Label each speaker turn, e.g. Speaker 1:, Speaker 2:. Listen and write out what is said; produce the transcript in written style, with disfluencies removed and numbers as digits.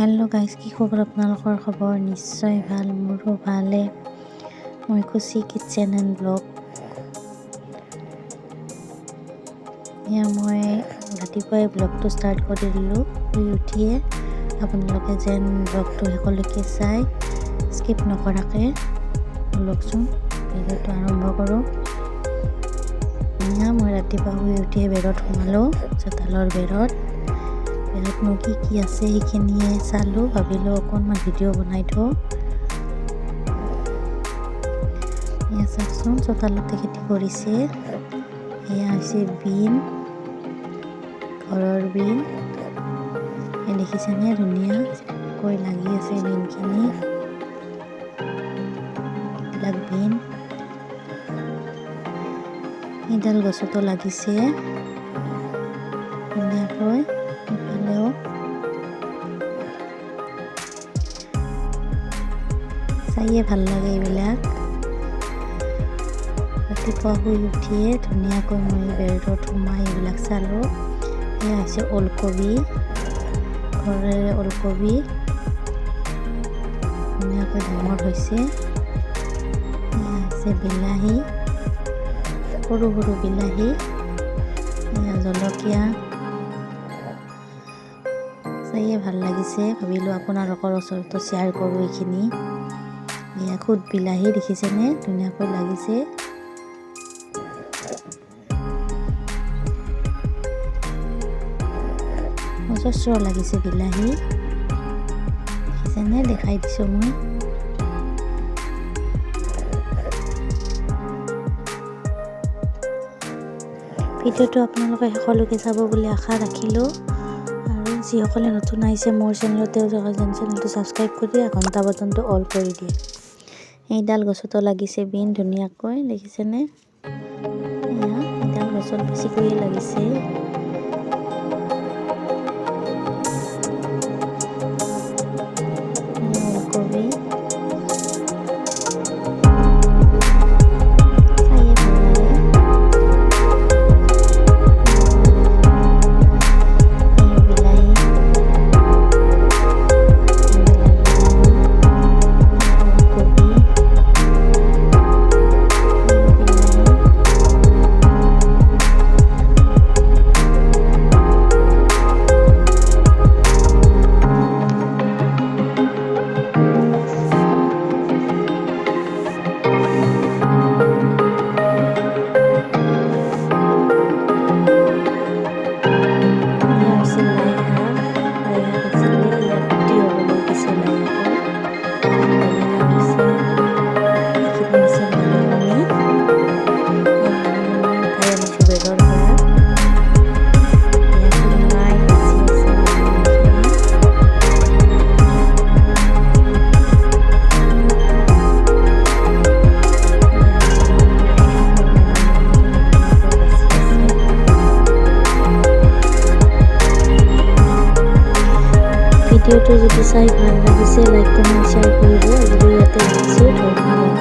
Speaker 1: Hello' guys, কি খবৰ? আপোনালোকৰ খবৰ নিশ্চয় ভাল, মোৰো ভালে। মই খুচি কিটচেন এণ্ড ব্লগ। এয়া মই ৰাতিপুৱাই ব্লগটো ষ্টাৰ্ট কৰি দিলোঁ। শুই উঠিয়ে আপোনালোকে যেন ব্লগটো শেষলৈকে চাই স্কিপ নকৰাকৈ লওকচোন। ভিডিঅ'টো আৰম্ভ কৰোঁ। এয়া মই ৰাতিপুৱা শুই উঠিয়ে বেৰত সোমালোঁ, চোতালৰ বেৰতনো কি আছে সেইখিনিয়ে চালোঁ। ভাবিলোঁ অকণমান ভিডিঅ' বনাই থওঁ। এয়া চাওকচোন, চোতালতে খেতি কৰিছে। এয়া হৈছে বিন, ঘৰৰ বিন। এই দেখিছেনে, ধুনীয়াকৈ লাগি আছে বিনখিনি। এইবিলাক বিন এইডাল গছতো লাগিছে ধুনীয়াকৈ। ইফালেও চাইয়ে ভাল লাগে এইবিলাক। ৰাতিপুৱা শুই উঠিয়ে ধুনীয়াকৈ মই বেৰত সোমাই এইবিলাক চালোঁ। এয়া হৈছে ওলকবি, ঘৰৰে ওলকবি, ধুনীয়াকৈ ডাঙৰ হৈছে। এয়া হৈছে বিলাহী, সৰু সৰু বিলাহী। এয়া জলকীয়া, চাইয়ে ভাল লাগিছে। ভাবিলোঁ আপোনালোকৰ ওচৰতো শ্বেয়াৰ কৰোঁ এইখিনি। এয়া খুদ বিলাহী, দেখিছেনে ধুনীয়াকৈ লাগিছে। অজস্ৰ লাগিছে বিলাহী, দেখিছেনে, দেখাই দিছোঁ মই। ভিডিঅ'টো আপোনালোকে শেষলৈকে চাব বুলি আশা ৰাখিলোঁ। আৰু যিসকলে নতুন আহিছে মোৰ চেনেলত, তেওঁলোকে চেনেলটো ছাবস্ক্ৰাইব কৰি ঘণ্টা বটনটো অল কৰি দিয়ে। এইডাল গছতো লাগিছে বিন ধুনীয়াকৈ, দেখিছেনে। এয়া এইডাল গছত বেছিকৈয়ে লাগিছে। ওলকবি চাইয়ে ভাল লাগে। বিলাহী, ওলকবি, ভিডিঅ'টো যদি চাই ভাল লাগিছে লাইক কমেণ্ট শ্বেয়াৰ কৰিব। আজিলৈ ইয়াতে ৰাখিছোঁ, ধন্যবাদ।